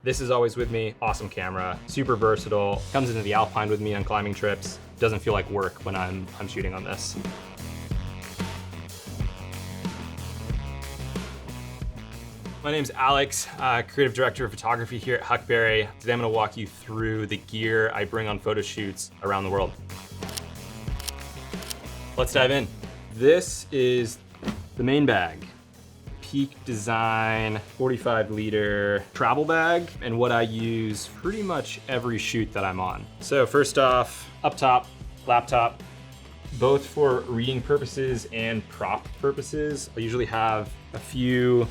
This is always with me. Awesome camera, super versatile. Comes into the Alpine with me on climbing trips. Doesn't feel like work when I'm shooting on this. My name's Alex, creative director of photography here at Huckberry. Today I'm gonna walk you through the gear I bring on photo shoots around the world. Let's dive in. This is the main bag. Peak Design 45-liter travel bag, and what I use pretty much every shoot that I'm on. So first off, up top, laptop, both for reading purposes and prop purposes. I usually have a few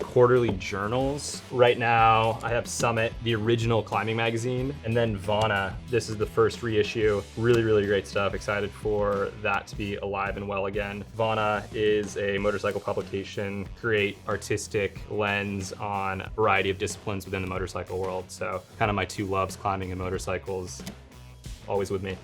quarterly journals. Right now, I have Summit, the original climbing magazine, and then Vana. This is the first reissue. Really, really great stuff. Excited for that to be alive and well again. Vana is a motorcycle publication, create artistic lens on a variety of disciplines within the motorcycle world. So kind of my two loves, climbing and motorcycles, always with me.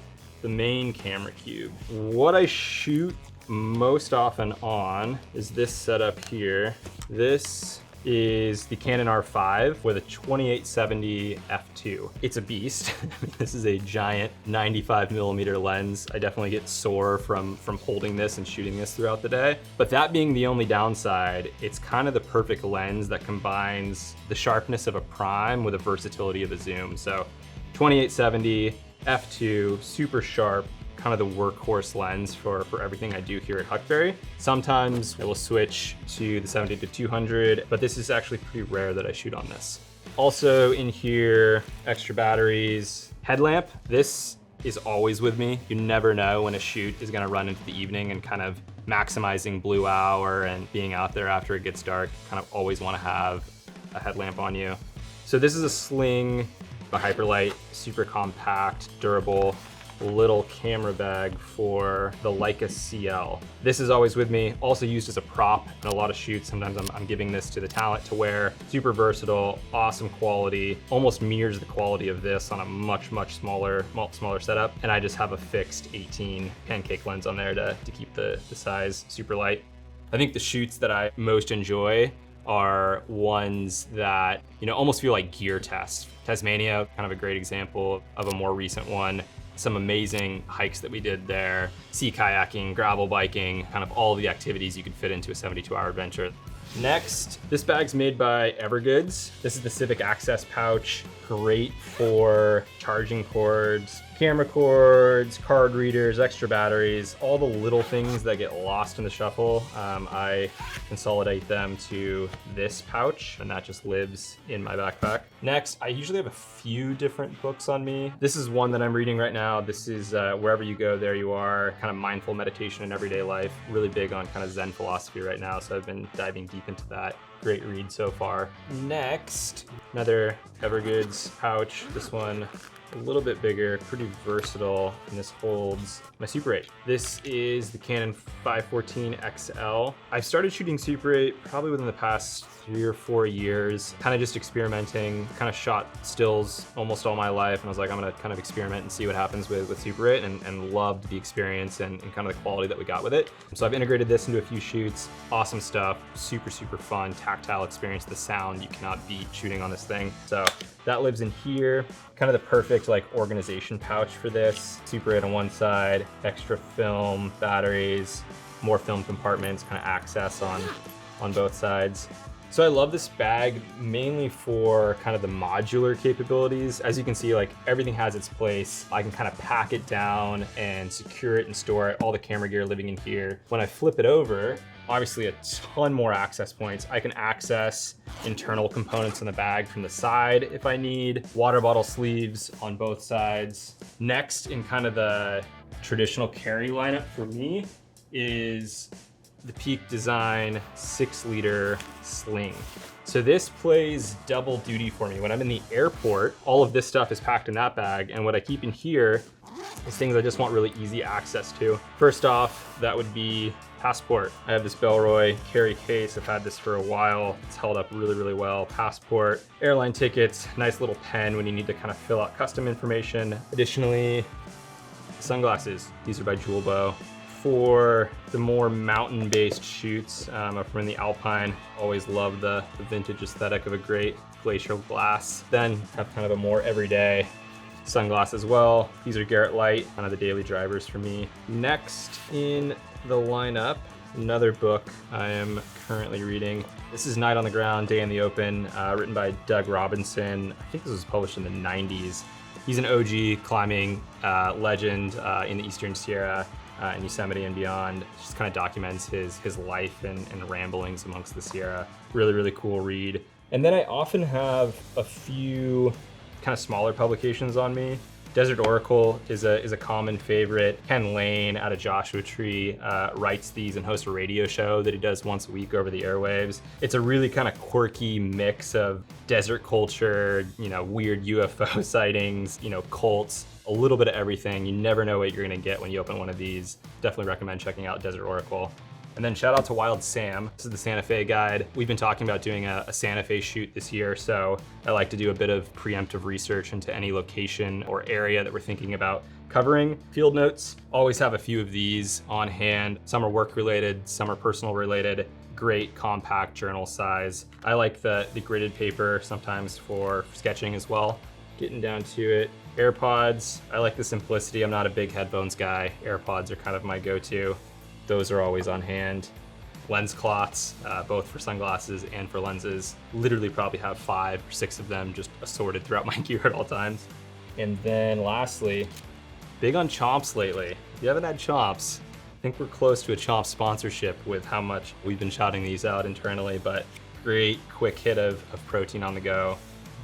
The main camera cube. What I shoot most often on is this setup here. This is the Canon R5 with a 2870 f2. It's a beast. This is a giant 95mm lens. I definitely get sore from holding this and shooting this throughout the day. But that being the only downside, it's kind of the perfect lens that combines the sharpness of a prime with the versatility of a zoom. So 2870 f2, super sharp, kind of the workhorse lens for everything I do here at Huckberry. Sometimes I will switch to the 70-200, but this is actually pretty rare that I shoot on this. Also in here, extra batteries, headlamp. This is always with me. You never know when a shoot is gonna run into the evening, and kind of maximizing blue hour and being out there after it gets dark, kind of always wanna have a headlamp on you. So this is a Sling, a hyperlight, super compact, durable, little camera bag for the Leica CL. This is always with me, also used as a prop in a lot of shoots. Sometimes I'm giving this to the talent to wear. Super versatile, awesome quality, almost mirrors the quality of this on a much smaller setup. And I just have a fixed 18 pancake lens on there to keep the size super light. I think the shoots that I most enjoy are ones that, almost feel like gear tests. Tasmania, kind of a great example of a more recent one. Some amazing hikes that we did there, sea kayaking, gravel biking, kind of all the activities you could fit into a 72-hour adventure. Next, this bag's made by Evergoods. This is the Civic Access pouch, great for charging cords, camera cords, card readers, extra batteries, all the little things that get lost in the shuffle. I consolidate them to this pouch, and that just lives in my backpack. Next, I usually have a few different books on me. This is one that I'm reading right now. This is Wherever You Go, There You Are, kind of mindful meditation in everyday life. Really big on kind of Zen philosophy right now, so I've been diving deep into that. Great read so far. Next, another Evergoods pouch. This one a little bit bigger, pretty versatile, and this holds my Super 8. This is the Canon 514 XL. I started shooting Super 8 probably within the past 3 or 4 years, kind of just experimenting, kind of shot stills almost all my life, and I was like, I'm gonna kind of experiment and see what happens with Super 8, and loved the experience and kind of the quality that we got with it. So I've integrated this into a few shoots. Awesome stuff, super fun, tactile experience. The sound you cannot beat shooting on this thing. So that lives in here. Kind of the perfect organization pouch for this. Super 8 on one side, extra film, batteries, more film compartments, kind of access on both sides. So I love this bag mainly for kind of the modular capabilities. As you can see, everything has its place. I can kind of pack it down and secure it and store it, all the camera gear living in here. When I flip it over, obviously a ton more access points. I can access internal components in the bag from the side if I need, water bottle sleeves on both sides. Next, in kind of the traditional carry lineup for me, is the Peak Design 6-liter Sling. So this plays double duty for me. When I'm in the airport, all of this stuff is packed in that bag, and what I keep in here is things I just want really easy access to. First off, that would be passport. I have this Bellroy carry case. I've had this for a while. It's held up really well. Passport, airline tickets, nice little pen when you need to kind of fill out custom information. Additionally, sunglasses. These are by Jewelbow. For the more mountain-based shoots, I'm from the Alpine. Always love the vintage aesthetic of a great glacial glass. Then have kind of a more everyday sunglass as well. These are Garrett Light, kind of the daily drivers for me. Next in the lineup, another book I am currently reading. This is Night on the Ground, Day in the Open, written by Doug Robinson. I think this was published in the 90s. He's an OG climbing legend in the Eastern Sierra, in Yosemite and beyond. Just kind of documents his life and ramblings amongst the Sierra. Really, really cool read. And then I often have a few kind of smaller publications on me. Desert Oracle is a common favorite. Ken Lane out of Joshua Tree writes these and hosts a radio show that he does once a week over the airwaves. It's a really kind of quirky mix of desert culture, weird UFO sightings, cults, a little bit of everything. You never know what you're gonna get when you open one of these. Definitely recommend checking out Desert Oracle. And then shout out to Wild Sam. This is the Santa Fe guide. We've been talking about doing a Santa Fe shoot this year, so I like to do a bit of preemptive research into any location or area that we're thinking about covering. Field notes, always have a few of these on hand. Some are work related, some are personal related. Great compact journal size. I like the gridded paper sometimes for sketching as well. Getting down to it. AirPods, I like the simplicity. I'm not a big headphones guy. AirPods are kind of my go-to. Those are always on hand. Lens cloths, both for sunglasses and for lenses. Literally probably have 5 or 6 of them just assorted throughout my gear at all times. And then lastly, big on Chomps lately. If you haven't had Chomps, I think we're close to a Chomps sponsorship with how much we've been shouting these out internally, but great quick hit of protein on the go.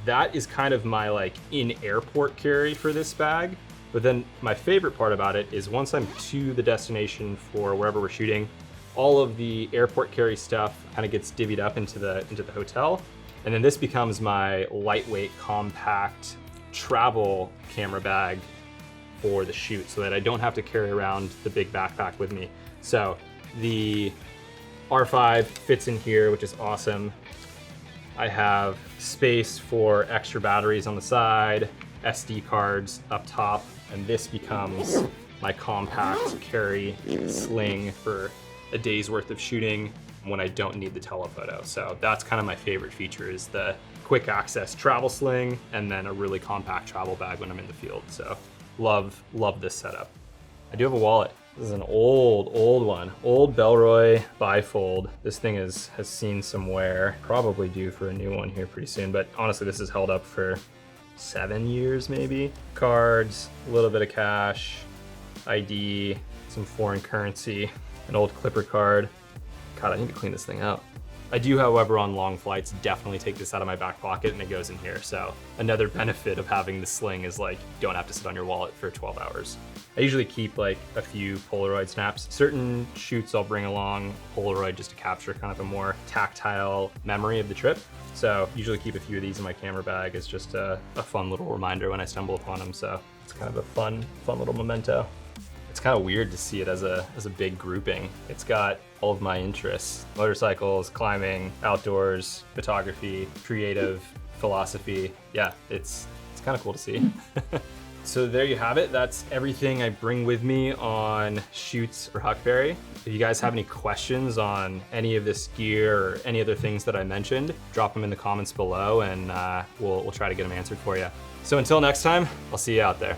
That is kind of my in-airport carry for this bag. But then my favorite part about it is once I'm to the destination for wherever we're shooting, all of the airport carry stuff kind of gets divvied up into the hotel. And then this becomes my lightweight, compact travel camera bag for the shoot so that I don't have to carry around the big backpack with me. So the R5 fits in here, which is awesome. I have space for extra batteries on the side, SD cards up top, and this becomes my compact carry sling for a day's worth of shooting when I don't need the telephoto. So that's kind of my favorite feature, is the quick access travel sling and then a really compact travel bag when I'm in the field. So love this setup. I do have a wallet. This is an old one. Old Bellroy bifold. This thing has seen some wear. Probably due for a new one here pretty soon, but honestly this is held up for 7 years maybe. Cards, a little bit of cash, ID, some foreign currency, an old Clipper card. God, I need to clean this thing out. I do, however, on long flights, definitely take this out of my back pocket and it goes in here. So another benefit of having the sling is you don't have to sit on your wallet for 12 hours. I usually keep a few Polaroid snaps. Certain shoots I'll bring along Polaroid just to capture kind of a more tactile memory of the trip. So usually keep a few of these in my camera bag as just a fun little reminder when I stumble upon them. So it's kind of a fun little memento. It's kind of weird to see it as a big grouping. It's got all of my interests: motorcycles, climbing, outdoors, photography, creative, philosophy. Yeah, it's kind of cool to see. So there you have it. That's everything I bring with me on shoots for Huckberry. If you guys have any questions on any of this gear or any other things that I mentioned, drop them in the comments below and we'll try to get them answered for you. So until next time, I'll see you out there.